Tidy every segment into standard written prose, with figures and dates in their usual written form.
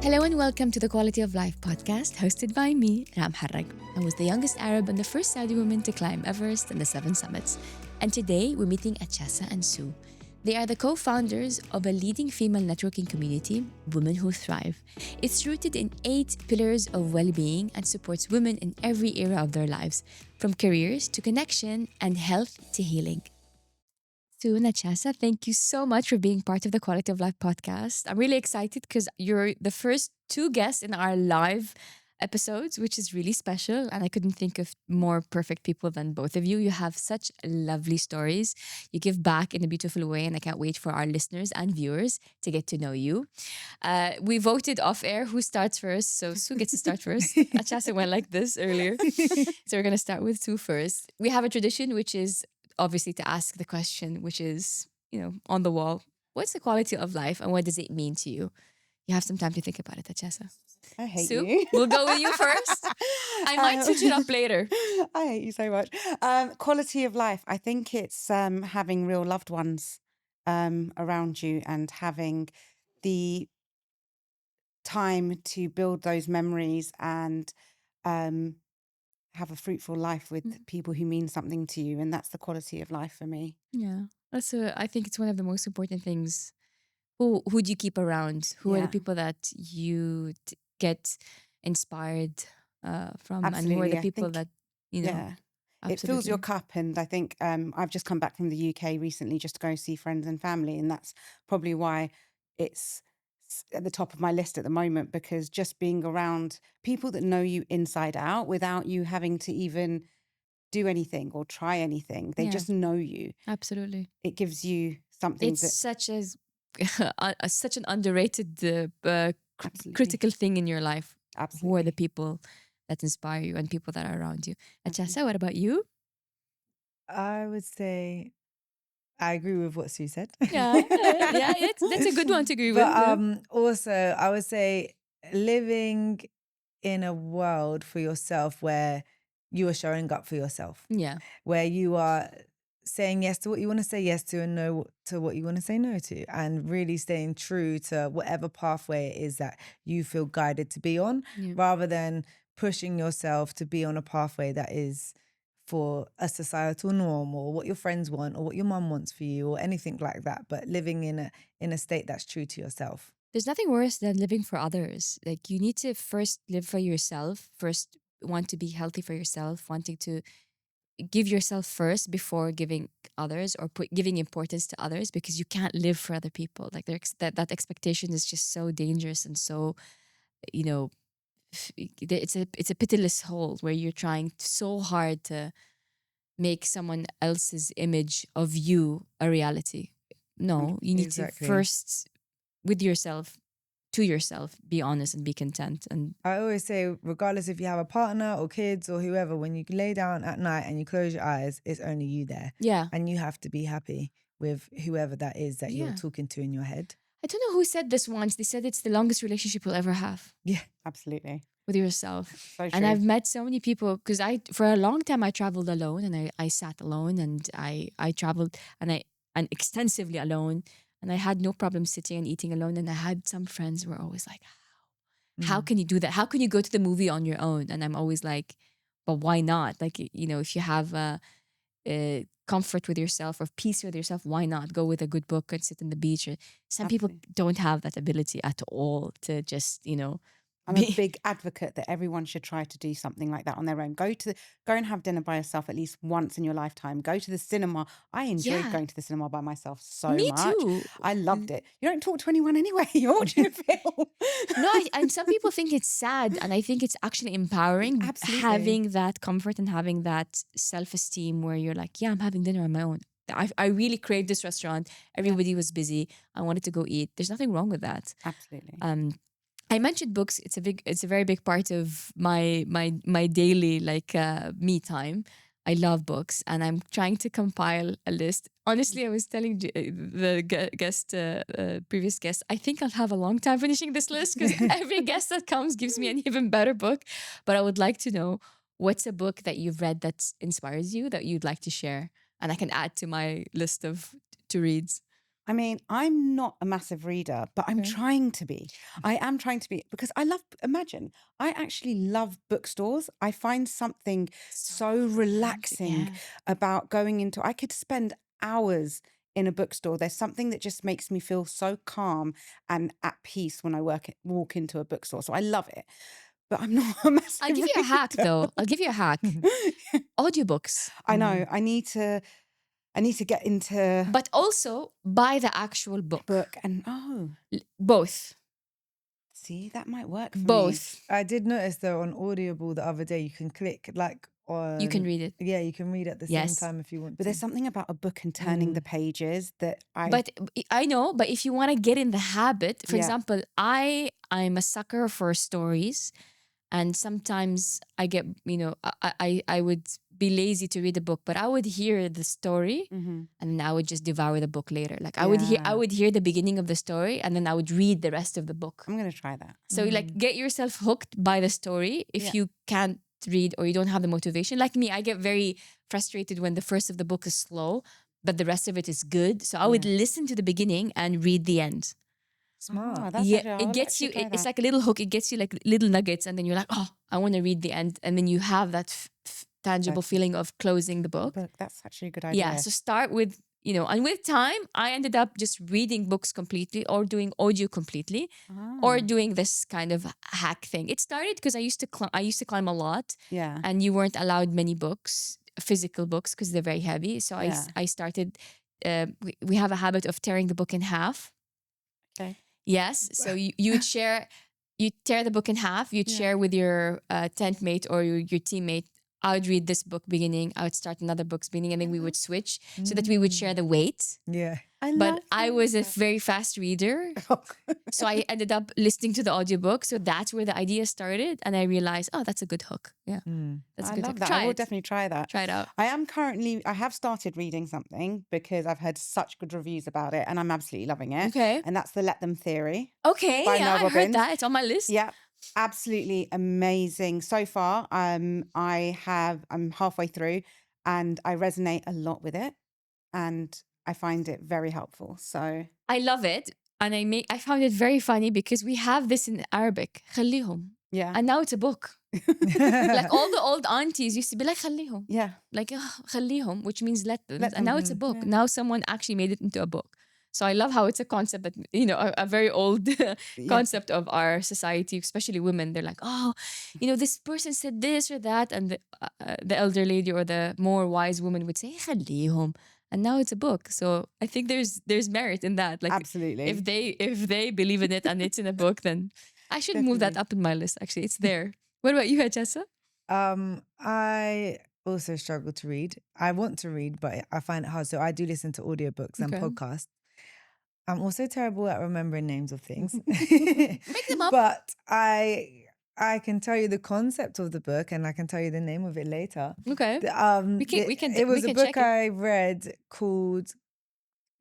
Hello and welcome to the Quality of Life podcast, hosted by me, Raha Moharrak. I was the youngest Arab and the first Saudi woman to climb Everest and the Seven Summits. And today we're meeting Achasah and Sue. They are the co-founders of a leading female networking community, Women Who Thrive. It's rooted in 8 pillars of well-being and supports women in every era of their lives, from careers to connection and health to healing. Sue and Achasa, thank you so much for being part of the Quality of Life podcast. I'm really excited because you're the first 2 guests in our live episodes, which is really special. And I couldn't think of more perfect people than both of you. You have such lovely stories. You give back in a beautiful way, and I can't wait for our listeners and viewers to get to know you. We voted off air who starts first. So Sue gets to start first. Achasa went like this earlier. So we're going to start with Sue first. We have a tradition, which is obviously to ask the question, which is, on the wall. What's the quality of life and what does it mean to you? You have some time to think about it, Achasa. I hate Sue, you. we'll go with you first. I might switch it up later. I hate you so much. Quality of life. I think it's having real loved ones around you and having the time to build those memories and have a fruitful life with people who mean something to you. And that's the quality of life for me. Yeah, I think it's one of the most important things. Who do you keep around? Who are the Yeah. people that you get inspired from? And who are Absolutely. the I people think, that, yeah, it fills your cup. And I think I've just come back from the UK recently just to go see friends and family. And that's probably why it's at the top of my list at the moment, because just being around people that know you inside out without you having to even do anything or try anything, they Yeah. just know you. Absolutely. It gives you something It's that such an underrated absolutely, critical thing in your life. Who are absolutely. the people that inspire you and people that are around you? Absolutely. Achasa, what about you? I would say I agree with what Sue said. Yeah, that's a good one to agree with. But Yeah. also, I would say living in a world for yourself where you are showing up for yourself, Yeah. where you are saying yes to what you want to say yes to and no to what you want to say no to, and really staying true to whatever pathway it is that you feel guided to be on, Yeah. rather than pushing yourself to be on a pathway that is for a societal norm or what your friends want or what your mum wants for you or anything like that, but living in a state that's true to yourself. There's nothing worse than living for others. Like, you need to first live for yourself, first want to be healthy for yourself, wanting to give yourself first before giving others or giving importance to others, because you can't live for other people. Like, that expectation is just so dangerous and so, it's a pitiless hole where you're trying so hard to make someone else's image of you a reality. No, you need Exactly. to first, with yourself, to yourself, be honest and be content. And I always say, regardless if you have a partner or kids or whoever, when you lay down at night and you close your eyes, it's only you there. yeah, And you have to be happy with whoever that is that Yeah. you're talking to in your head. I don't know who said this once. They said it's the longest relationship you'll ever have Yeah. Absolutely. with yourself. So And true. I've met so many people, because for a long time I traveled alone, and I sat alone, and I traveled and extensively alone, and I had no problem sitting and eating alone. And I had some friends who were always like, how can you do that? How can you go to the movie on your own? And I'm always like, but why not? Like, if you have comfort with yourself or peace with yourself, why not go with a good book and sit on the beach? Some people Absolutely. don't have that ability at all to just, I'm a big advocate that everyone should try to do something like that on their own. Go and have dinner by yourself at least once in your lifetime. Go to the cinema. I enjoyed Yeah. going to the cinema by myself so Me much. too. I loved it. You don't talk to anyone anyway. You're watching a film. No, and some people think it's sad, and I think it's actually empowering, Absolutely. having that comfort and having that self-esteem where you're like, yeah, I'm having dinner on my own. I really craved this restaurant. Everybody was busy. I wanted to go eat. There's nothing wrong with that. Absolutely. I mentioned books. It's a very big part of my daily me time. I love books, and I'm trying to compile a list. Honestly, I was telling previous guest, I think I'll have a long time finishing this list, because every guest that comes gives me an even better book. But I would like to know, what's a book that you've read that inspires you that you'd like to share, and I can add to my list of to reads. I mean, I'm not a massive reader, but I'm Okay. trying to be. I am trying to be because imagine, I actually love bookstores. I find something so relaxing Yeah. about going into, I could spend hours in a bookstore. There's something that just makes me feel so calm and at peace when I walk into a bookstore. So I love it, but I'm not a massive I'll give you a hack reader. though. I'll give you a hack. Audiobooks. I know. I need to get into But also buy the actual book. book and Both. see, that might work for me. Both. I did notice though on Audible the other day you can click like on. You can read it. Yeah, you can read at the Yes. same time if you want But to. there's something about a book and turning the pages that But I know, but if you want to get in the habit, for Yeah. example, I'm a sucker for stories, and sometimes I get, I would be lazy to read a book, but I would hear the story and then I would just devour the book later. Like I would hear the beginning of the story and then I would read the rest of the book. I'm gonna try that. So like get yourself hooked by the story if you can't read or you don't have the motivation. Like me, I get very frustrated when the first of the book is slow, but the rest of it is good. So I would listen to the beginning and read the end. Smart. That's Yeah, actually, it I'll gets you. actually try It's that. like a little hook. It gets you like little nuggets, and then you're like, oh, I want to read the end, and then you have that tangible feeling of closing the book. Book. That's actually a good idea. Yeah. So start with and with time, I ended up just reading books completely, or doing audio completely, or doing this kind of hack thing. It started because I used to climb a lot, Yeah. and you weren't allowed many books, physical books, because they're very heavy. So Yeah. I started. We have a habit of tearing the book in half. Okay. Yes. So you would share, you tear the book in half, you'd share with your tent mate or your teammate. I would read this book beginning, I would start another book's beginning, and then we would switch so that we would share the weight. Yeah. But I was a very fast reader. So I ended up listening to the audiobook. So that's where the idea started. And I realized, oh, that's a good hook. Yeah. That's a I good love hook. that. Try I will it. definitely try that. Try it out. I have started reading something because I've heard such good reviews about it and I'm absolutely loving it. Okay. And that's the Let Them Theory. Okay. By Yeah, Mel I heard Robbins. that. It's on my list. Yeah. Absolutely amazing. So far, I'm halfway through and I resonate a lot with it and I find it very helpful. So I love it. And I found it very funny because we have this in Arabic. خليهم. yeah. And now it's a book. Like all the old aunties used to be like خليهم. Yeah. Like خليهم, which means let them. Let And now it's a them, book. yeah. Now someone actually made it into a book. So I love how it's a concept that, a very old concept of our society, especially women. They're like, oh, this person said this or that. And the elder lady or the more wise woman would say, خليهم. And now it's a book. So I think there's merit in that. Like Absolutely. if they believe in it and it's in a book, then I should move that up in my list. Actually, it's there. What about you, Achasah? I also struggle to read. I want to read, but I find it hard. So I do listen to audiobooks and Okay. podcasts. I'm also terrible at remembering names of things. Make them up. But I can tell you the concept of the book and I can tell you the name of it later. Okay. It was we a can check book it. I read called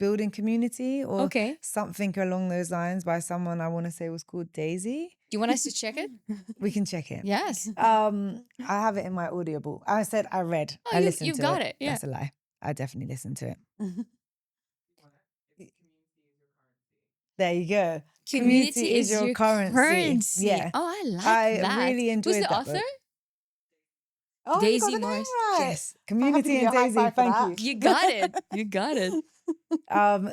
Building Community or Okay. something along those lines by someone I want to say was called Daisy. Do you want us to check it? We can check it. Yes. I have it in my Audible. I said I read. Oh, I listened you to got it. Yeah. That's a lie. I definitely listened to it. There you go. Community is your currency. Yeah. Oh, I like I that. really enjoyed Who's the that author? book. Oh, Daisy you got the name Morris. right. Yes. I'll have to Community give you and a high Daisy. five for Thank that. you. You got it. You got it.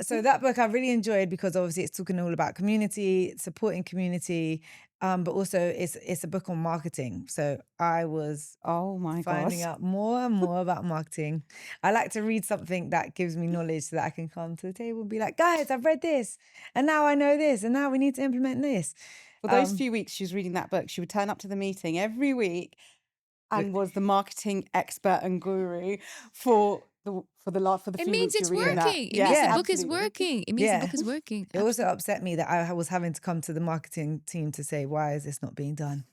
So that book I really enjoyed because obviously it's talking all about community, supporting community, but also it's a book on marketing. So I was Oh my finding gosh. out more and more about marketing. I like to read something that gives me knowledge so that I can come to the table and be like, guys, I've read this and now I know this and now we need to implement this. For those few weeks she was reading that book, she would turn up to the meeting every week and was the marketing expert and guru for the It few means weeks it's you're reading working. that. It means Yeah, the book is absolutely. working. It means the Yeah. book is working. It also upset me that I was having to come to the marketing team to say, why is this not being done?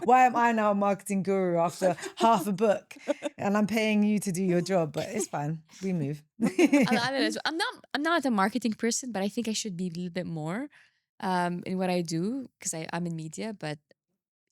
Why am I now a marketing guru after half a book and I'm paying you to do your job? But it's fine. We move. I'm not a marketing person, but I think I should be a little bit more in what I do because I'm in media. But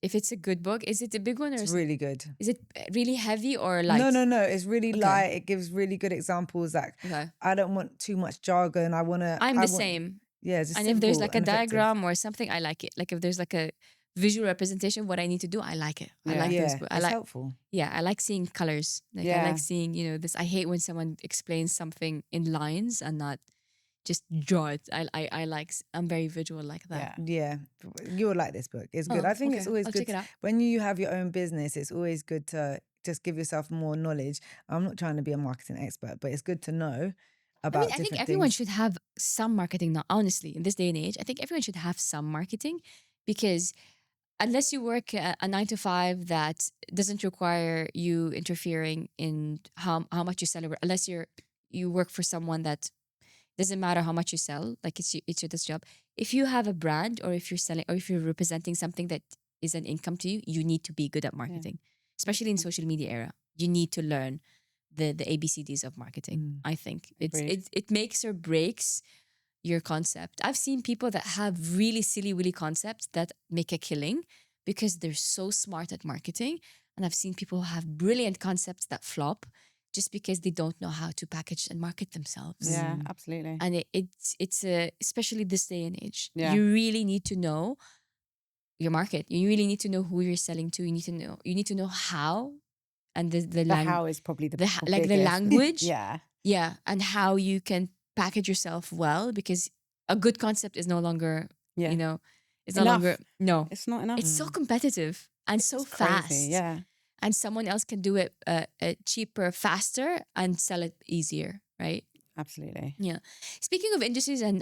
if it's a good book. Is it a big one or It's really good. is it really heavy or light? No. It's really Okay. light. It gives really good examples. Like, Okay. I don't want too much jargon. I'm the same. Yeah, just And if there's simple like a and effective. diagram or something, I like it. Like if there's like a visual representation of what I need to do, I like it. I like those Yeah, books. it's helpful. Yeah, I like seeing colors. Like I Yeah. like seeing, this. I hate when someone explains something in lines and not just draw it. I'm very visual like that. Yeah. Yeah, you'll like this book. It's good. Oh, I think it's okay. always I'll good check it out. when you have your own business. It's always good to just give yourself more knowledge. I'm not trying to be a marketing expert, but it's good to know about I think different everyone things. should have some marketing now. Honestly, in this day and age, I think everyone should have some marketing because unless you work a 9 to 5 that doesn't require you interfering in how much you sell, unless you work for someone that doesn't matter how much you sell, like it's your this job. If you have a brand or if you're selling or if you're representing something that is an income to you, you need to be good at marketing, especially in social media era. You need to learn the ABCDs of marketing. I think Agreed. it makes or breaks your concept. I've seen people that have really silly, willy concepts that make a killing because they're so smart at marketing. And I've seen people who have brilliant concepts that flop just because they don't know how to package and market themselves. Yeah, absolutely. And it's especially this day and age. Yeah. You really need to know your market. You really need to know who you're selling to. You need to know how, and the The language. how is probably the Like the biggest. language. Yeah. Yeah, and how you can package yourself well because a good concept is no longer, Yeah. it's no Enough. longer, no. It's not enough. It's so competitive and so It's crazy. fast. Yeah. And someone else can do it cheaper, faster, and sell it easier, right? Absolutely. Yeah. Speaking of industries and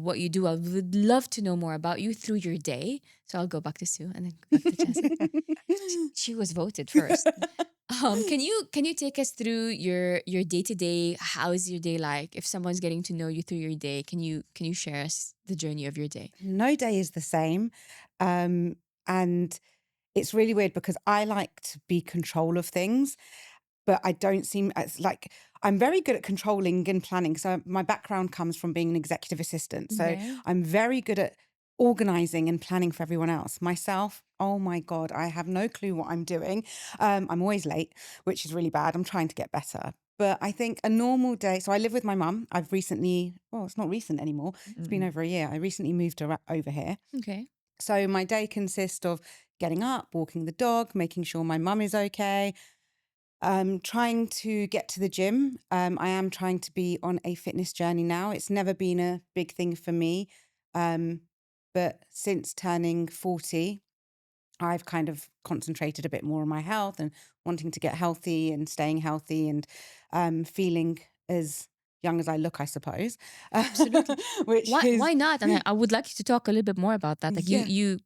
what you do, I would love to know more about you through your day. So I'll go back to Sue and then go back to Chelsea. She was voted first. Can you take us through your day to day? How is your day like? If someone's getting to know you through your day, can you share us the journey of your day? No day is the same. And it's really weird because I like to be control of things, but I don't seem as like I'm very good at controlling and planning. So my background comes from being an executive assistant. So Okay. I'm very good at organizing and planning for everyone else. Myself, oh my God, I have no clue what I'm doing. I'm always late, which is really bad. I'm trying to get better. But I think a normal day, so I live with my mum. I've recently, well, it's not recent anymore. It's been over a year. I recently moved over here. Okay. So my day consists of getting up, walking the dog, making sure my mum is okay, trying to get to the gym. I am trying to be on a fitness journey now. It's never been a big thing for me. But since turning 40, I've kind of concentrated a bit more on my health and wanting to get healthy and staying healthy and feeling as young as I look, I suppose. Absolutely. Which is Why not? And I would like you to talk a little bit more about that. Like Yeah. you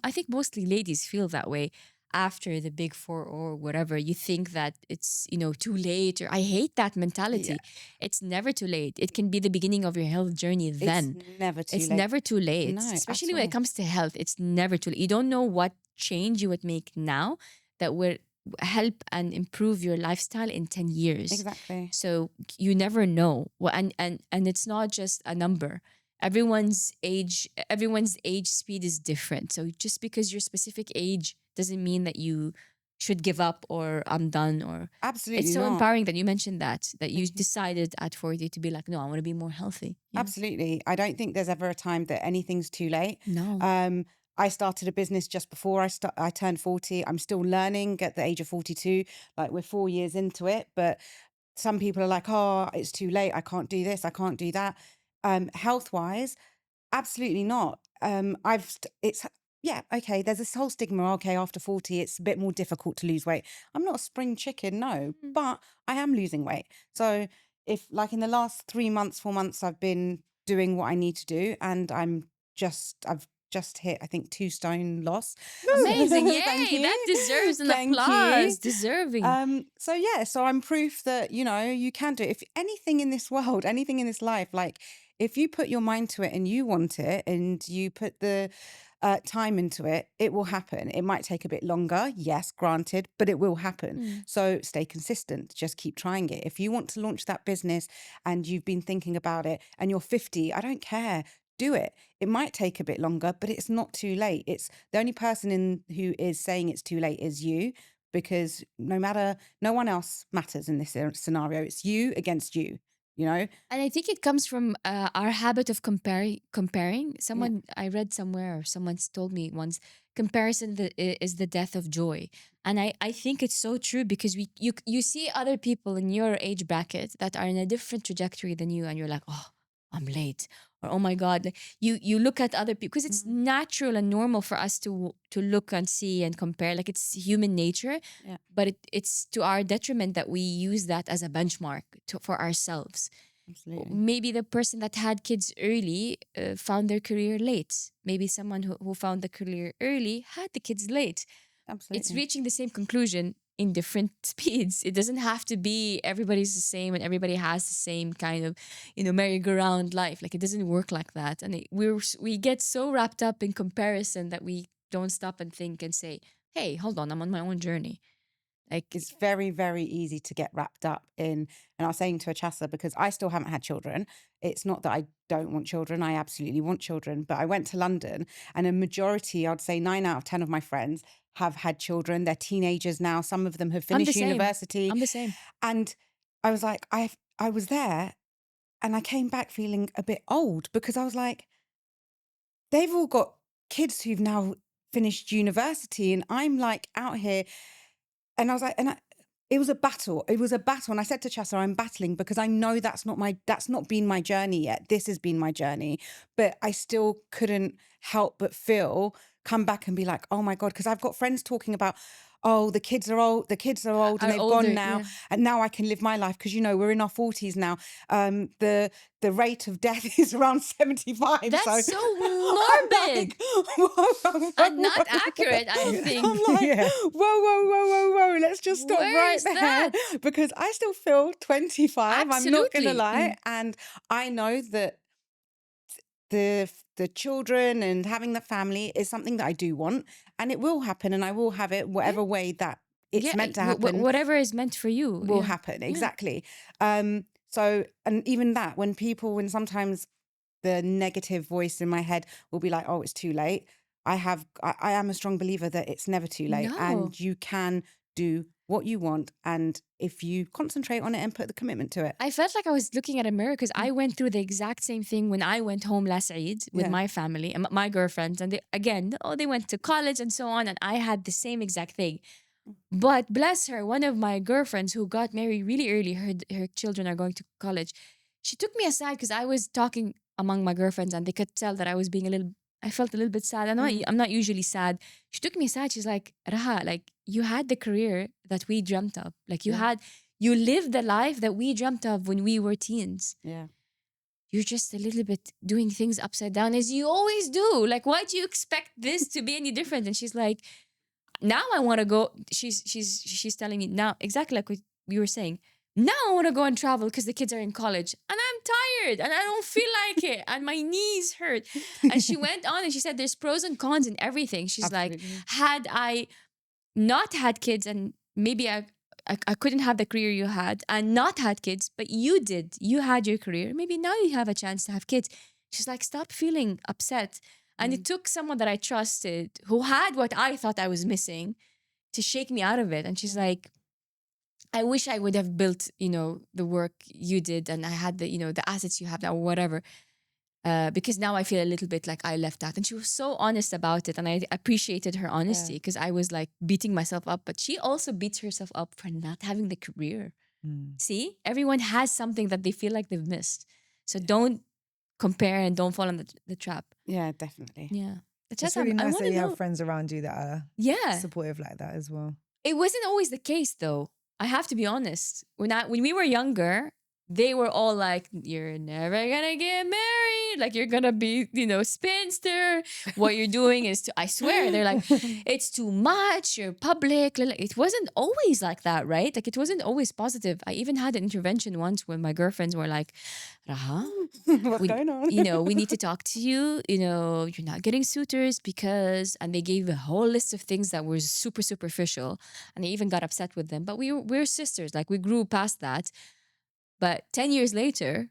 I think mostly ladies feel that way after the big four or whatever. You think that it's too late, or I hate that mentality. It's never too late. It can be the beginning of your health journey. Then it's never too it's late. never too late, No, especially at when all. it comes to health. It's never too late. You don't know what change you would make now that would help and improve your lifestyle in 10 years. Exactly. So you never know. Well, and it's not just a number. Everyone's age speed is different. So just because your specific age doesn't mean that you should give up or I'm done, or Absolutely it's so not. empowering that you mentioned that you Thank you. decided at 40 to be like, no, I want to be more healthy. Yeah. Absolutely. I don't think there's ever a time that anything's too late. No. I started a business just before I turned 40. I'm still learning at the age of 42. Like we're 4 years into it, but some people are like, oh, it's too late. I can't do this. I can't do that. Health wise, absolutely not. Okay. There's this whole stigma. Okay, after 40, it's a bit more difficult to lose weight. I'm not a spring chicken, no, but I am losing weight. So if like in the last 3 months, 4 months, I've been doing what I need to do, and I've just hit, I think, 2 stone loss. Amazing. Yay. Thank you. That deserves an Thank you. applause. Deserving. So I'm proof that, you can do it. If anything in this world, anything in this life, like if you put your mind to it and you want it and you put the time into it, it will happen. It might take a bit longer, yes, granted, but it will happen. So stay consistent. Just keep trying it. If you want to launch that business and you've been thinking about it and you're 50, I don't care. do it. It might take a bit longer, but it's not too late. It's the only person who is saying it's too late is you, because no one else matters in this scenario. It's you against you, you know? And I think it comes from our habit of comparing. Yeah. Someone I read somewhere, or someone's told me once, comparison is the death of joy. And I think it's so true, because you see other people in your age bracket that are in a different trajectory than you, and you're like, oh, I'm late, or oh my God. Like, you look at other people, because it's natural and normal for us to look and see and compare. Like, it's human nature. Yeah. But it's to our detriment that we use that as a benchmark for ourselves. Absolutely. Maybe the person that had kids early found their career late. Maybe someone who found the career early had the kids late. Absolutely. It's reaching the same conclusion in different speeds. It doesn't have to be everybody's the same and everybody has the same kind of, merry-go-round life. Like, it doesn't work like that. And we get so wrapped up in comparison that we don't stop and think and say, hey, hold on, I'm on my own journey. Like, It's very, very easy to get wrapped up in. And I was saying to Achasah, because I still haven't had children, it's not that I don't want children. I absolutely want children. But I went to London, and a majority, I'd say 9 out of 10 of my friends have had children. They're teenagers now. Some of them have I'm the finished same. university. I'm the same. And I was like, I was there, and I came back feeling a bit old, because I was like, they've all got kids who've now finished university, and I'm like out here. And I was like, it was a battle. It was a battle. And I said to Chassa, I'm battling, because I know that's not been my journey yet. This has been my journey. But I still couldn't help but come back and be like, oh my God. Because I've got friends talking about, oh, the kids are old and they've older, gone now. yeah. And now I can live my life, because, we're in our 40s now. The rate of death is around 75. That's so I'm morbid. like, whoa, And not accurate, I think. I'm like, Yeah. whoa, let's just stop Where right is there. that? Because I still feel 25. I'm not going Absolutely. to lie. And I know that the children and having the family is something that I do want, and it will happen, and I will have it whatever way that it's meant to happen. Whatever is meant for you Will happen. Exactly. So, and even that, when sometimes the negative voice in my head will be like, oh, it's too late. I am a strong believer that it's never too late, No. and you can do what you want, and if you concentrate on it and put the commitment to it. I felt like I was looking at a mirror, because I went through the exact same thing when I went home last Eid with Yeah. my family and my girlfriends. And they went to college and so on. And I had the same exact thing. But bless her, one of my girlfriends who got married really early, her children are going to college. She took me aside, because I was talking among my girlfriends, and they could tell that I felt a little bit sad. I'm not usually sad. She took me aside. She's like, Raha, like, you had the career that we dreamt of. Like, you lived the life that we dreamt of when we were teens. Yeah. You're just a little bit doing things upside down, as you always do. Like, why do you expect this to be any different? And she's like, now I want to go. She's telling me now, exactly like what we were saying. Now I want to go and travel, because the kids are in college, and I'm tired and I don't feel like it, and my knees hurt. And she went on and she said, there's pros and cons in everything. She's like, Absolutely. had I not had kids, and maybe I couldn't have the career you had, and not had kids, but you had your career, maybe now you have a chance to have kids. She's like, stop feeling upset. And it took someone that I trusted, who had what I thought I was missing, to shake me out of it. And she's like, I wish I would have built, the work you did, and I had the assets you have now, or whatever. Because now I feel a little bit like I left out. And she was so honest about it. And I appreciated her honesty, because I was like beating myself up. But she also beats herself up for not having the career. See, everyone has something that they feel like they've missed. So don't compare and don't fall in the trap. Yeah, definitely. Yeah. It's really nice that you have friends around you that are supportive like that as well. It wasn't always the case, though. I have to be honest. When we were younger, they were all like, you're never gonna get married, like you're gonna be, spinster. What you're doing is I swear, they're like, it's too much, you're public. It wasn't always like that, right? Like, it wasn't always positive. I even had an intervention once when my girlfriends were like, Raha, what's going on? We need to talk to you, you're not getting suitors because, and they gave a whole list of things that were super superficial, and I even got upset with them. But we're sisters, like, we grew past that. But 10 years later,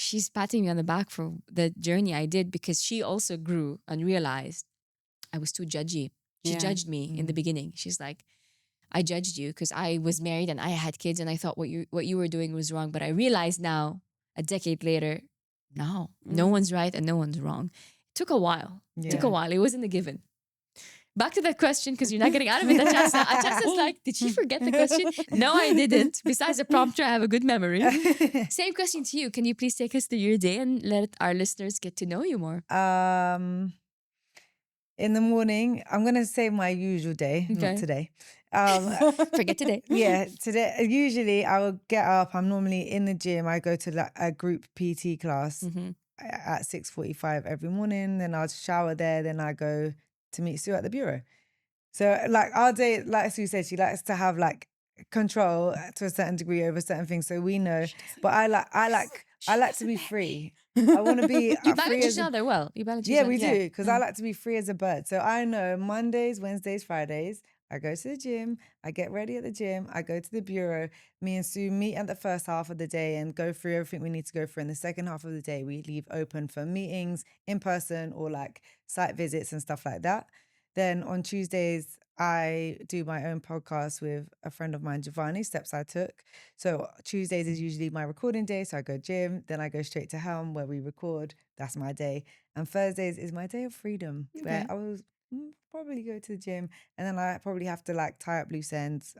she's patting me on the back for the journey I did because she also grew and realized I was too judgy. She Yeah. judged me in the beginning. She's like, I judged you because I was married and I had kids and I thought what you were doing was wrong. But I realized now, a decade later, no one's right and no one's wrong. It took a while. Took a Yeah. while. It wasn't a given. Back to that question because you're not getting out of it, Achasa. Achasa's like, did she forget the question? No, I didn't. Besides the prompter, I have a good memory. Same question to you. Can you please take us through your day and let our listeners get to know you more? In the morning, I'm gonna say my usual day, Okay. not today. Forget today. Yeah, today. Usually, I will get up. I'm normally in the gym. I go to like a group PT class at 6:45 every morning. Then I'll shower there. Then I go to meet Sue at the bureau. So like our day, like Sue said, she likes to have like control to a certain degree over certain things. So we know. But I like to be free. I want to be You free balance as each other well. You balance each yeah, other. we do, because I like to be free as a bird. So I know Mondays, Wednesdays, Fridays, I go to the gym, I get ready at the gym, I go to the bureau. Me and Sue meet at the first half of the day and go through everything we need to go through. In the second half of the day, we leave open for meetings in person or like site visits and stuff like that. Then on Tuesdays, I do my own podcast with a friend of mine, Giovanni, Steps I Took. So Tuesdays is usually my recording day. So I go gym, then I go straight to Helm where we record. That's my day. And Thursdays is my day of freedom where I will probably go to the gym and then I probably have to like tie up loose ends,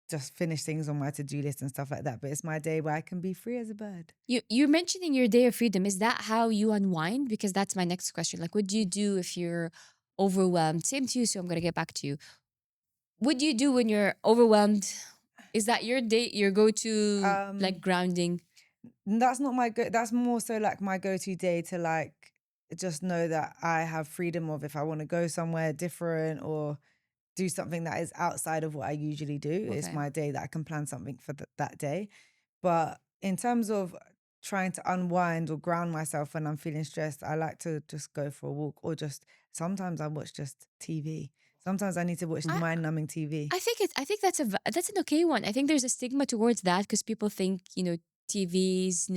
just finish things on my to-do list and stuff like that. But it's my day where I can be free as a bird. You're mentioning your day of freedom. Is that how you unwind? Because that's my next question. Like, what do you do if you're overwhelmed? Same to you, so I'm gonna get back to you. What do you do when you're overwhelmed? Is that your day, your go-to like grounding? That's not my that's more so like my go-to day to like just know that I have freedom of if I want to go somewhere different or do something that is outside of what I usually do. It's Okay. my day that I can plan something for that day. But in terms of trying to unwind or ground myself when I'm feeling stressed, I like to just go for a walk or just sometimes I watch just TV. Sometimes I need to watch mind-numbing TV. I think that's an okay one. I think there's a stigma towards that because people think, TV's.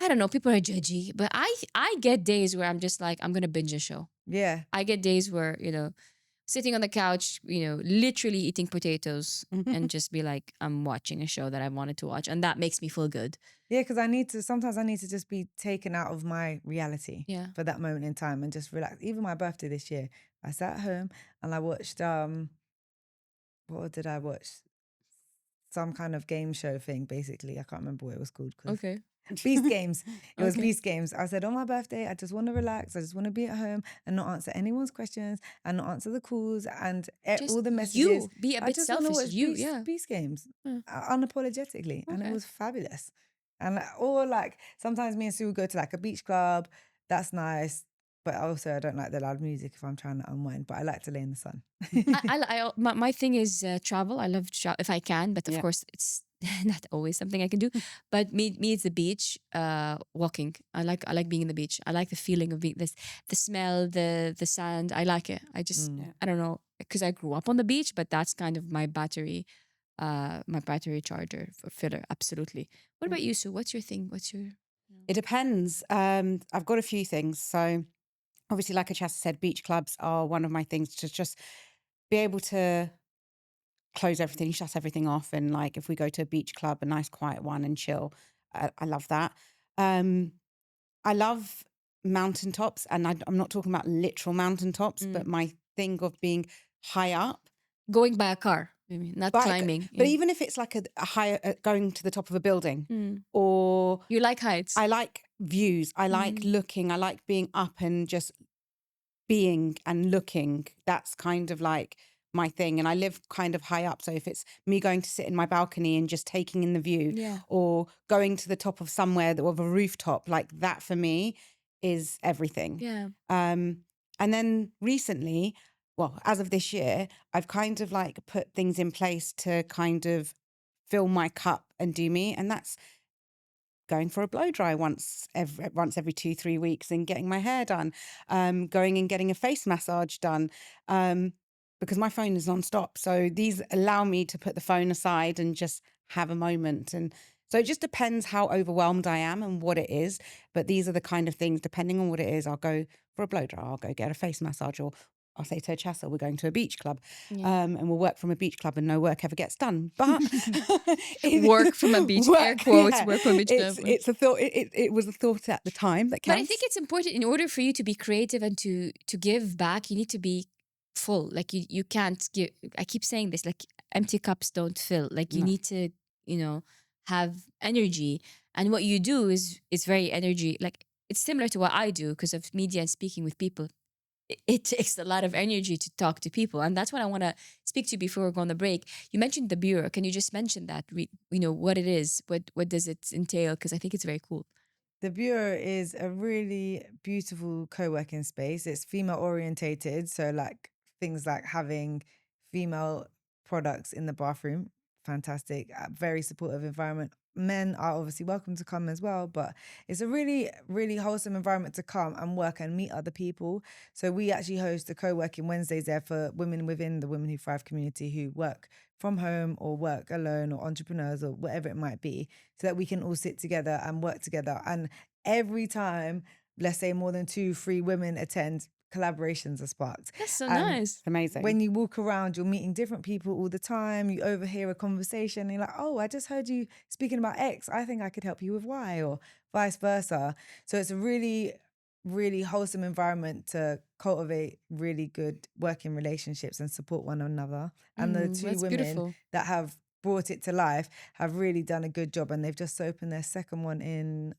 I don't know. People are judgy, but I get days where I'm just like I'm gonna binge a show. Yeah. I get days where sitting on the couch, literally eating potatoes and just be like, I'm watching a show that I wanted to watch. And that makes me feel good. Yeah, because sometimes I need to just be taken out of my reality for that moment in time and just relax. Even my birthday this year, I sat at home and I watched, what did I watch? Some kind of game show thing, basically. I can't remember what it was called. Okay. Beast Games. It was Okay. Beast Games. I said, on my birthday, I just want to relax. I just want to be at home and not answer anyone's questions and not answer the calls and Just all the messages. you be a I bit just want to selfish. watch You, Beast, yeah. Beast Games Yeah. unapologetically. And it Okay. was fabulous. And or like sometimes me and Sue would go to like a beach club. That's nice. But also I don't like the loud music if I'm trying to unwind. But I like to lay in the sun. My thing is travel. I love travel if I can, but of course it's not always something I can do. But me it's the beach, walking. I like being in the beach. I like the feeling of being the smell, the sand. I like it. I just I don't know because I grew up on the beach, but that's kind of my battery charger filler. Absolutely. What about you, Sue? What's your thing? It depends. I've got a few things. So obviously, like Achasa said, beach clubs are one of my things to just be able to close everything, shut everything off. And like if we go to a beach club, a nice quiet one and chill, I love that. I love mountaintops, and I'm not talking about literal mountaintops, but my thing of being high up. Going by a car, maybe not climbing. But even if it's like a higher, going to the top of a building or... You like heights. I like views. I like looking. I like being up and just being and looking. That's kind of like my thing. And I live kind of high up. So if it's me going to sit in my balcony and just taking in the view or going to the top of somewhere of a rooftop, like that for me is everything. Yeah. And then recently, well, as of this year, I've kind of like put things in place to kind of fill my cup and do me. And that's going for a blow dry once every 2-3 weeks and getting my hair done, going and getting a face massage done, because my phone is nonstop. So these allow me to put the phone aside and just have a moment. And So it just depends how overwhelmed I am and what it is. But these are the kind of things, depending on what it is, I'll go for a blow dry, I'll go get a face massage, or I'll say to Achasah, we're going to a beach club, and we'll work from a beach club and no work ever gets done. But Work from a beach, air quotes, work from a beach club. It's a thought. It was a thought at the time that counts. But I think it's important, in order for you to be creative and to give back, you need to be full. Like you can't give, I keep saying this, like empty cups don't fill. Like you No. need to, have energy. And what you do is very energy, like it's similar to what I do because of media and speaking with people. It takes a lot of energy to talk to people, and that's what I want to speak to before we go on the break. You mentioned the bureau. Can you just mention that? What it is, what does it entail? Because I think it's very cool. The Bureau is a really beautiful co-working space. It's female orientated, so like things like having female products in the bathroom, fantastic. Very supportive environment. Men are obviously welcome to come as well, but it's a really, really wholesome environment to come and work and meet other people. So we actually host a co-working Wednesdays there for women within the Women Who Thrive community who work from home or work alone or entrepreneurs or whatever it might be, so that we can all sit together and work together. And every time, let's say more than 2-3 women attend, collaborations are sparked. That's so And nice. It's amazing. when you walk around, you're meeting different people all the time. You overhear a conversation and you're like, oh, I just heard you speaking about X. I think I could help you with Y, or vice versa. So it's a really, really wholesome environment to cultivate really good working relationships and support one another. And the two That's women beautiful. that have brought it to life have really done a good job, and they've just opened their second one in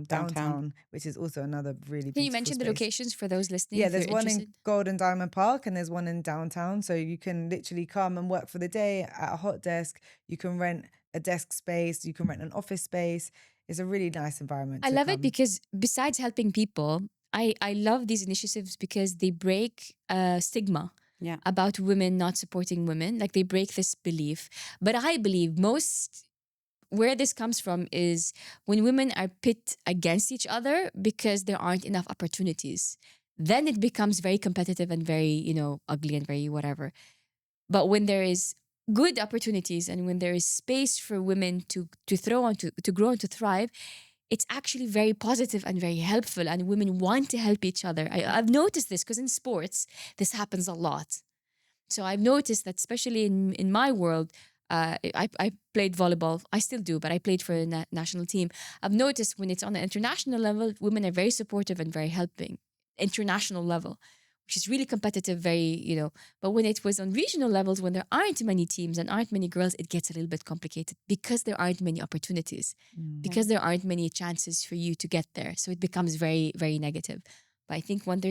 downtown, which is also another really beautiful Can you mention the space. locations for those listening? Yeah, if there's they're one interested? in Golden Diamond Park and there's one in downtown. So you can literally come and work for the day at a hot desk. You can rent a desk space. You can rent an office space. It's a really nice environment. I to love it come. because besides helping people, I love these initiatives because they break stigma Yeah. about women not supporting women. Like they break this belief. But I believe where this comes from is when women are pit against each other because there aren't enough opportunities. Then it becomes very competitive and very, ugly and very whatever. But when there is good opportunities and when there is space for women to throw on to grow and to thrive, it's actually very positive and very helpful, and women want to help each other. I've noticed this because in sports this happens a lot. So I've noticed that especially in my world, I played volleyball. I still do, but I played for a national team. I've noticed when it's on the international level, women are very supportive and very helping. International level, which is really competitive, but when it was on regional levels, when there aren't many teams and aren't many girls, it gets a little bit complicated because there aren't many opportunities, because there aren't many chances for you to get there. So it becomes very, very negative. But I think once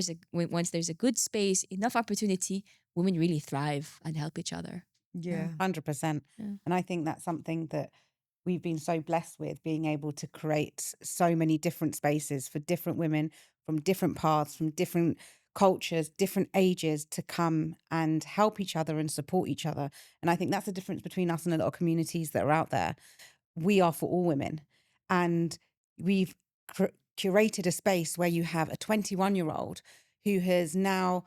there's a good space, enough opportunity, women really thrive and help each other. Yeah. 100%. Yeah. And I think that's something that we've been so blessed with, being able to create so many different spaces for different women from different paths, from different cultures, different ages, to come and help each other and support each other. And I think that's the difference between us and a lot of communities that are out there. We are for all women. And we've curated a space where you have a 21-year-old who has now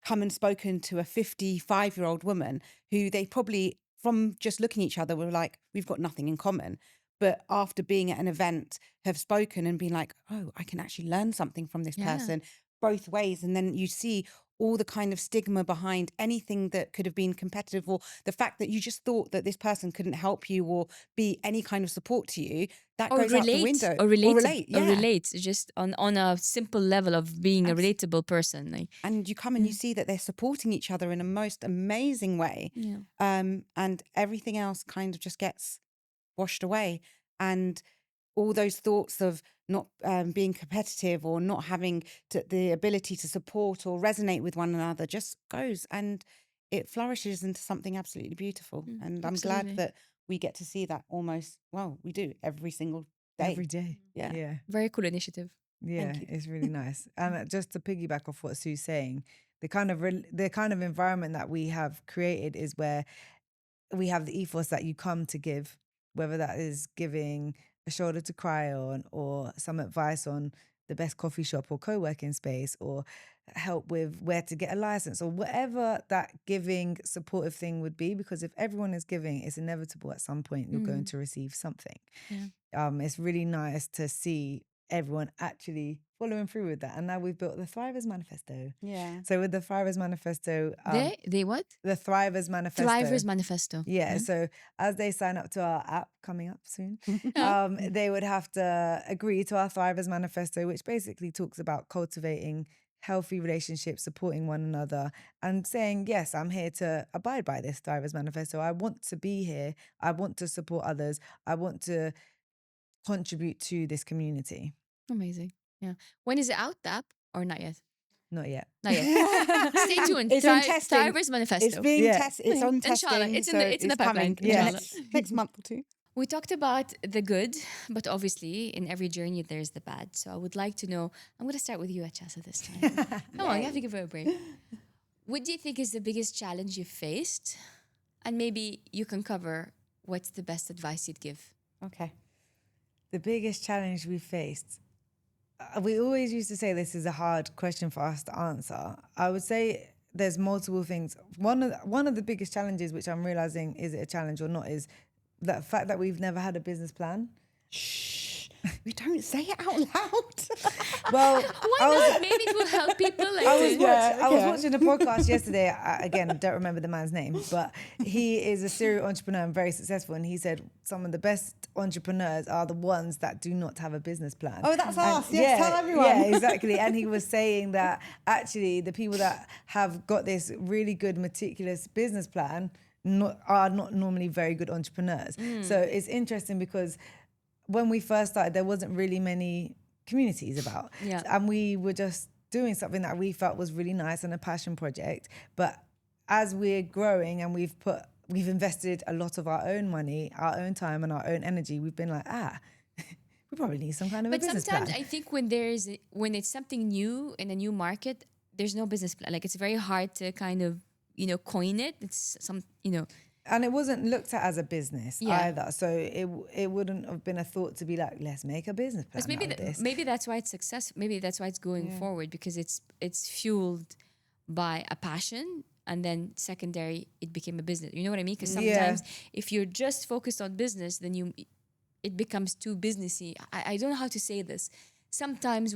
come and spoken to a 55-year-old woman who they probably, from just looking at each other, were like, we've got nothing in common. But after being at an event, have spoken and been like, oh, I can actually learn something from this Yeah. person both ways. And then you see all the kind of stigma behind anything that could have been competitive, or the fact that you just thought that this person couldn't help you or be any kind of support to you, that Or goes out the relate, window. or relate, yeah. or relate, just on a simple level of being a Abs- relatable person. Like, And you come and you see that they're supporting each other in a most amazing way. yeah. And everything else kind of just gets washed away. And all those thoughts of not being competitive or not having the ability to support or resonate with one another just goes, and it flourishes into something absolutely beautiful. And I'm absolutely. glad that we get to see that we do every single day. Every day. Yeah. Yeah. Very cool initiative. Yeah, you. it's really nice. And just to piggyback off what Sue's saying, the kind of environment that we have created is where we have the ethos that you come to give, whether that is giving a shoulder to cry on or some advice on the best coffee shop or co-working space, or help with where to get a license, or whatever that giving supportive thing would be. Because if everyone is giving, it's inevitable at some point you're going to receive something. It's really nice to see everyone actually following through with that. And now we've built the Thrivers Manifesto. Yeah. So with the Thrivers Manifesto, They what? the Thrivers Manifesto. Thrivers Manifesto. Yeah. So as they sign up to our app coming up soon, they would have to agree to our Thrivers Manifesto, which basically talks about cultivating healthy relationships, supporting one another, and saying, yes, I'm here to abide by this Thrivers Manifesto. I want to be here. I want to support others. I want to contribute to this community. Amazing. Yeah. When is it out, the app, or not yet? Not yet. Not yet. Stay tuned. It's in testing. Thrivers Manifesto. It's being tested. It's on Inshallah. testing. It's in the pipeline. Coming in the Inshallah. next month or two. We talked about the good, but obviously in every journey there's the bad. So I would like to know, I'm going to start with you, Achasah, this time. Come on, you have to give her a break. What do you think is the biggest challenge you've faced? And maybe you can cover what's the best advice you'd give. Okay. The biggest challenge we faced. We always used to say this is a hard question for us to answer. I would say there's multiple things. One of the biggest challenges, which I'm realizing is it a challenge or not, is the fact that we've never had a business plan. Shh. We don't say it out loud. Well, Why not? Maybe it will help people. Like I was watching a podcast yesterday. Again, I don't remember the man's name, but he is a serial entrepreneur and very successful. And he said some of the best entrepreneurs are the ones that do not have a business plan. Oh, that's us. Yes, tell everyone. Yeah, exactly. And he was saying that actually the people that have got this really good, meticulous business plan are not normally very good entrepreneurs. So it's interesting because when we first started, there wasn't really many communities about. Yeah. And we were just doing something that we felt was really nice and a passion project. But as we're growing and we've invested a lot of our own money, our own time and our own energy, we've been like, we probably need some kind of a business plan. But sometimes I think when it's something new in a new market, there's no business plan. Like it's very hard to kind of, coin it. It's And it wasn't looked at as a business either. So it wouldn't have been a thought to be like, let's make a business plan out of this. Maybe that's why it's successful. Maybe that's why it's going forward, because it's fueled by a passion, and then secondary, it became a business. You know what I mean? Because sometimes if you're just focused on business, then it becomes too businessy. I don't know how to say this. Sometimes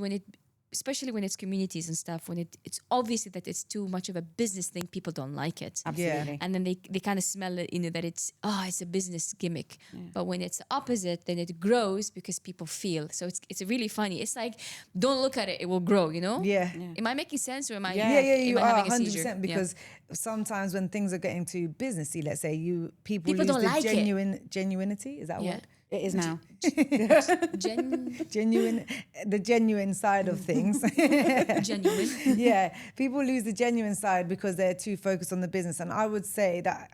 especially when it's communities and stuff, when it's obviously that it's too much of a business thing, people don't like it. Absolutely. And then they kind of smell it, that it's a business gimmick. But when it's the opposite, then it grows because people feel. So it's really funny. It's like, don't look at it, it will grow, Yeah. Am I making sense, or am I You am I are having a seizure? 100%, because sometimes when things are getting too businessy, let's say people People lose don't the like it. genuinity, is that a Yeah. word? It is now. The genuine side of things. Genuine. Yeah, people lose the genuine side because they're too focused on the business. And I would say that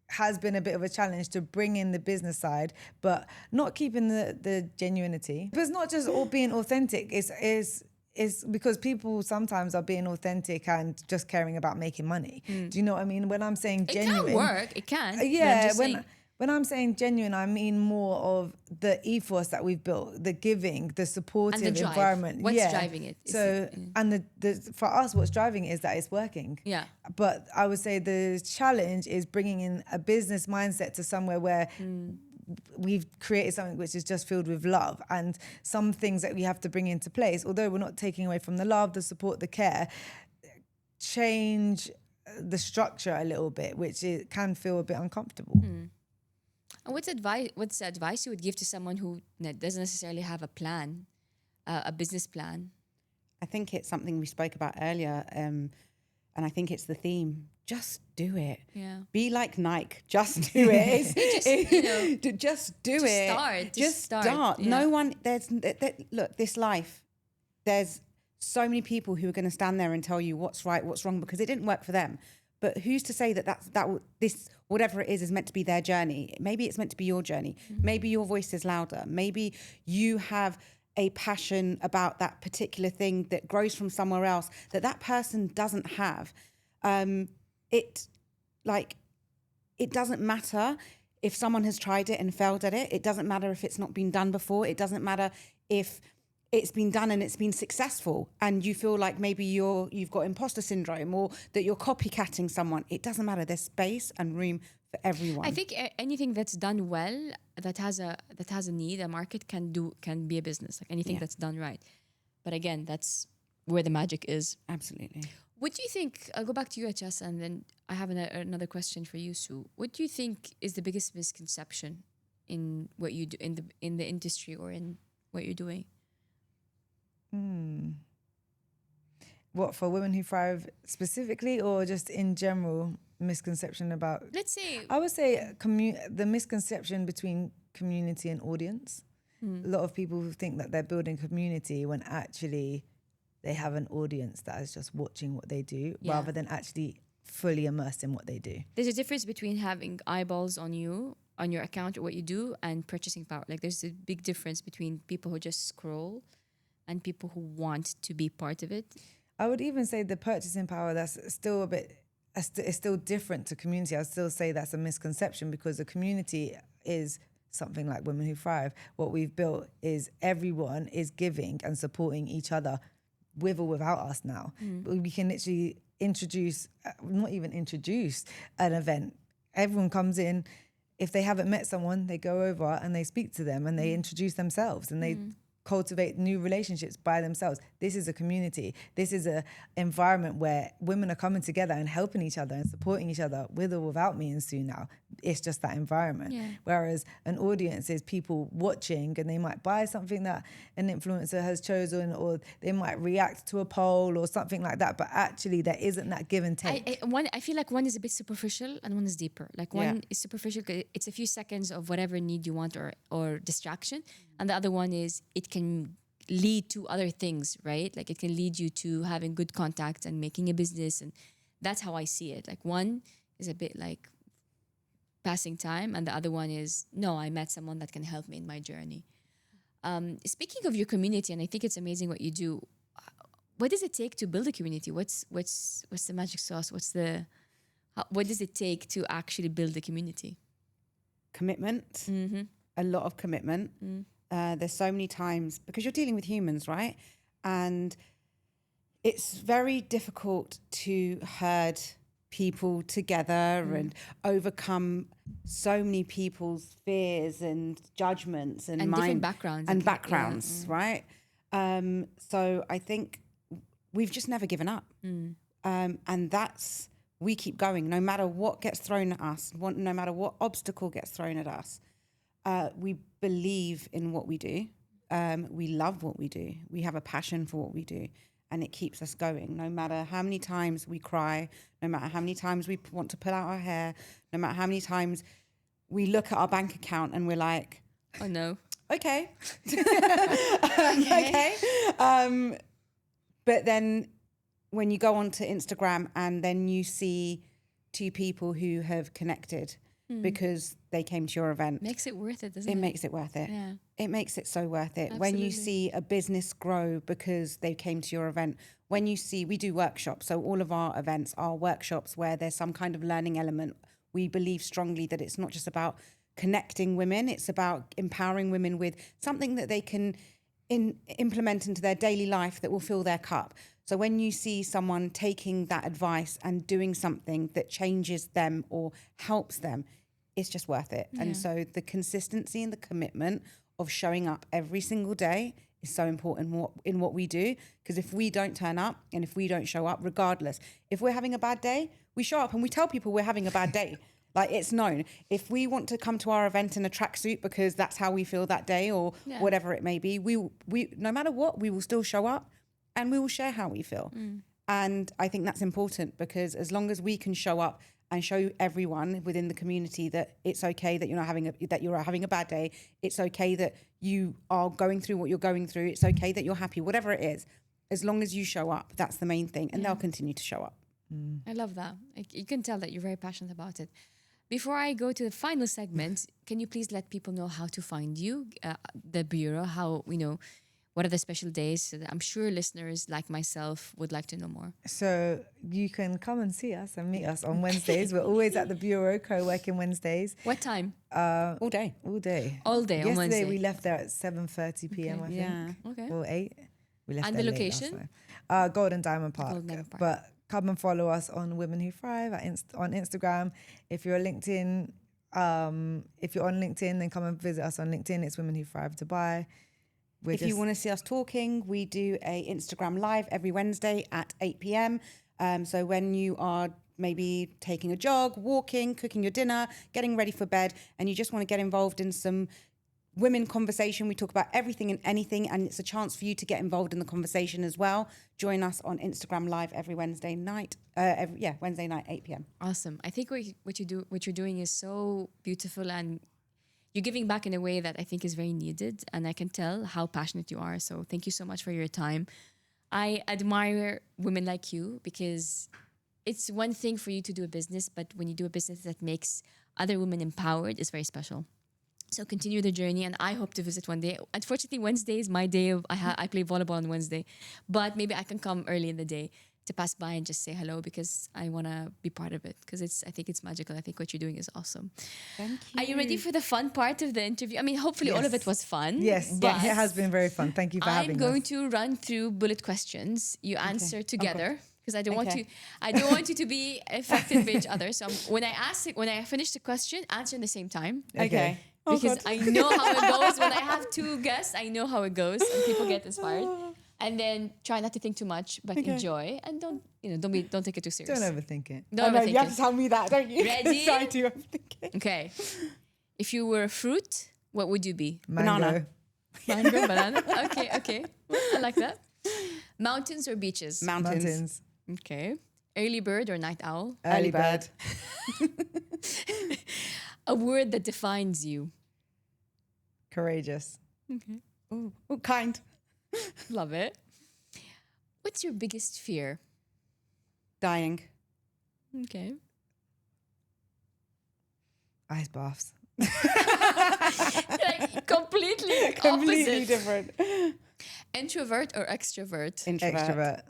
has been a bit of a challenge to bring in the business side, but not keeping the genuinity. But it's not just all being authentic. It's because people sometimes are being authentic and just caring about making money. Do you know what I mean? When I'm saying genuine, It can work. It can. But I'm yeah, just saying, when I'm saying genuine, I mean more of the ethos that we've built, the giving, the supportive and the drive. environment. What's driving it? So, and for us, what's driving it is that it's working. Yeah. But I would say the challenge is bringing in a business mindset to somewhere where we've created something which is just filled with love, and some things that we have to bring into place, although we're not taking away from the love, the support, the care, change the structure a little bit, which it can feel a bit uncomfortable. And what's the advice you would give to someone who doesn't necessarily have a plan, a business plan? I think it's something we spoke about earlier, and I think it's the theme. Just do it. Yeah. Be like Nike. Just do it. Just do it. Start. Just start. Yeah. No one. Look, this life. There's so many people who are going to stand there and tell you what's right, what's wrong, because it didn't work for them. But who's to say this whatever it is meant to be their journey? Maybe it's meant to be your journey. Maybe your voice is louder. Maybe you have a passion about that particular thing that grows from somewhere else that person doesn't have. It doesn't matter if someone has tried it and failed at it. It doesn't matter if it's not been done before. It doesn't matter if it's been done and it's been successful, and you feel like maybe you've got imposter syndrome or that you're copycatting someone. It doesn't matter. There's space and room for everyone. I think anything that's done well, that has a need, a market, can be a business. Like anything that's done right. But again, that's where the magic is. Absolutely. What do you think? I'll go back to you, Achasah, and then I have another question for you, Sue. What do you think is the biggest misconception in what you do in the industry or in what you're doing? What, for women who thrive specifically, or just in general misconception about? Let's say I would say the misconception between community and audience. A lot of people who think that they're building community when actually they have an audience that is just watching what they do rather than actually fully immersed in what they do. there's a difference between having eyeballs on you, on your account or what you do, and purchasing power. Like there's a big difference between people who just scroll and people who want to be part of it. I would even say the purchasing power, that's still a bit, it's still different to community. I'd still say that's a misconception, because the community is something like Women Who Thrive. What we've built is everyone is giving and supporting each other with or without us now. We can literally not even introduce an event. Everyone comes in. If they haven't met someone, they go over and they speak to them and they introduce themselves and they cultivate new relationships by themselves. This is a community. This is a environment where women are coming together and helping each other and supporting each other with or without me and Sue now. It's just that environment. Yeah. Whereas an audience is people watching, and they might buy something that an influencer has chosen, or they might react to a poll or something like that. But actually there isn't that give and take. I feel like one is a bit superficial and one is deeper. Like one is superficial, 'cause it's a few seconds of whatever need you want or distraction, and the other one is it can lead to other things, right? Like it can lead you to having good contacts and making a business, and that's how I see it. Like one is a bit like passing time, and the other one is, no, I met someone that can help me in my journey. Speaking of your community, and I think it's amazing what you do, what does it take to build a community? What's the magic sauce? What does it take to actually build a community? Commitment. A lot of commitment. There's so many times, because you're dealing with humans, right? And it's very difficult to herd people together and overcome so many people's fears and judgments and different backgrounds. and backgrounds, right? So I think we've just never given up. And we keep going no matter what gets thrown at us, no matter what obstacle gets thrown at us. We believe in what we do. We love what we do. We have a passion for what we do. And it keeps us going. No matter how many times we cry, no matter how many times we want to pull out our hair, no matter how many times we look at our bank account and we're like, Oh no. okay. Okay. But then when you go onto Instagram and then you see two people who have connected because they came to your event. Makes it worth it, doesn't it? It makes it worth it. Yeah. It makes it so worth it. Absolutely. When you see a business grow because they came to your event, when you see, we do workshops. So all of our events are workshops where there's some kind of learning element. We believe strongly that it's not just about connecting women, it's about empowering women with something that they can implement into their daily life that will fill their cup. So when you see someone taking that advice and doing something that changes them or helps them, it's just worth it. Yeah. And so the consistency and the commitment of showing up every single day is so important in what we do. Because if we don't turn up and if we don't show up, regardless, if we're having a bad day, we show up and we tell people we're having a bad day. Like, it's known. If we want to come to our event in a tracksuit because that's how we feel that day or whatever it may be, we no matter what, we will still show up and we will share how we feel. And I think that's important, because as long as we can show up and show everyone within the community that it's okay that you're having a bad day, it's okay that you are going through what you're going through, it's okay that you're happy, whatever it is, as long as you show up, that's the main thing, and they'll continue to show up. I love that. You can tell that you're very passionate about it. Before I go to the final segment, can you please let people know how to find you, the Bureau, how, What are the special days? So that I'm sure listeners like myself would like to know more. So you can come and see us and meet us on Wednesdays. We're always at the Bureau, co-working Wednesdays. What time? All day. All day. All day on Yesterday Wednesday. we left there at 7:30 p.m. I think. Yeah. Okay. Or 8. We left And there the late last location? time. Golden Diamond Park. Golden Diamond Park. But come and follow us on Women Who Thrive on Instagram. If you're LinkedIn, if you're on LinkedIn, then come and visit us on LinkedIn. It's Women Who Thrive Dubai. If you want to see us talking, we do a Instagram live every Wednesday at 8 p.m. So when you are maybe taking a jog, walking, cooking your dinner, getting ready for bed, and you just want to get involved in some women conversation, we talk about everything and anything, and it's a chance for you to get involved in the conversation as well. Join us on Instagram live every Wednesday night. Wednesday night, 8 p.m. Awesome. I think what you're doing is so beautiful, and you're giving back in a way that I think is very needed, and I can tell how passionate you are. So thank you so much for your time. I admire women like you because it's one thing for you to do a business, but when you do a business that makes other women empowered, it's very special. So continue the journey, and I hope to visit one day. Unfortunately, Wednesday is my day of I play volleyball on Wednesday, but maybe I can come early in the day to pass by and just say hello because I want to be part of it because I think it's magical. I think what you're doing is awesome. Thank you. Are you ready for the fun part of the interview? I mean, hopefully all of it was fun. Yes, but it has been very fun. Thank you for having I'm us. going to run through bullet questions. You answer together because I don't want Okay. you to be affected by each other. So when I finish the question, answer in the same time. Okay. Oh, Because God. I know how it goes. When I have two guests, I know how it goes, and people get inspired. And then try not to think too much, but enjoy, and don't take it too serious. Don't overthink it. Don't I know, overthink you have it. to tell me that, don't you? Ready? So I do overthink it. Okay. If you were a fruit, what would you be? Mango. Banana. Mango, banana. Okay. I like that. Mountains or beaches? Mountains. Okay. Early bird or night owl? Early bird. A word that defines you. Courageous. Ooh, kind. Love it. What's your biggest fear? Dying. Okay. Ice baths. Like completely Completely opposite. different. Introvert or extrovert? Introvert. Extrovert.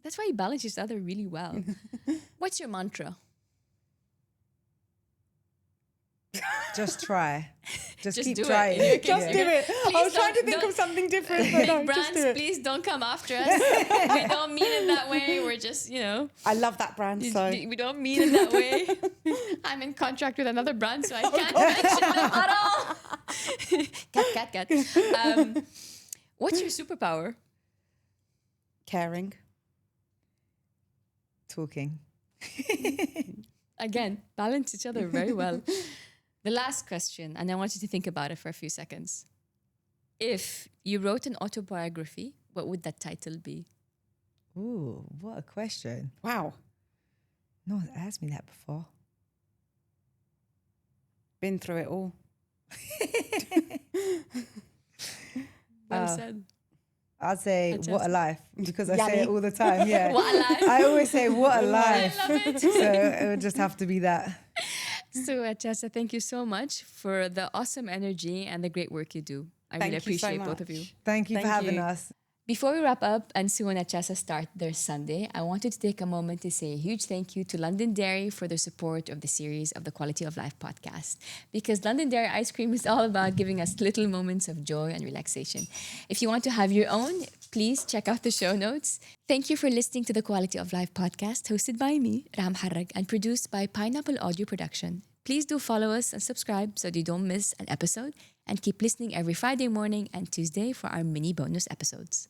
That's why you balance each other really well. What's your mantra? Just try. Just keep do it. trying. In your case, Just do it. I was trying to think don't- of something different, but no, just Brands, do it. please don't come after us. We don't mean it that way. We're just, I love that brand, so. we don't mean it that way. I'm in contract with another brand, so I can't mention them at all. Cat. What's your superpower? Caring. Talking. Again, balance each other very well. The last question, and I want you to think about it for a few seconds. If you wrote an autobiography, what would that title be? Ooh, what a question. Wow. No one's asked me that before. Been through it all. Well said. I'd say, Achasah. what a life, because I say Yanni. it all the time. Yeah. What a life. I always say, what a life. I love it. So it would just have to be that. So, Achasah, thank you so much for the awesome energy and the great work you do. I Thank really you so appreciate both of you. much. Thank you for Thank having you. us. Before we wrap up and Sue and Achasah start their Sunday, I wanted to take a moment to say a huge thank you to London Dairy for their support of the series of the Quality of Life podcast. Because London Dairy ice cream is all about giving us little moments of joy and relaxation. If you want to have your own, please check out the show notes. Thank you for listening to the Quality of Life podcast, hosted by me, Raha Moharrak, and produced by Pineapple Audio Production. Please do follow us and subscribe so that you don't miss an episode, and keep listening every Friday morning and Tuesday for our mini bonus episodes.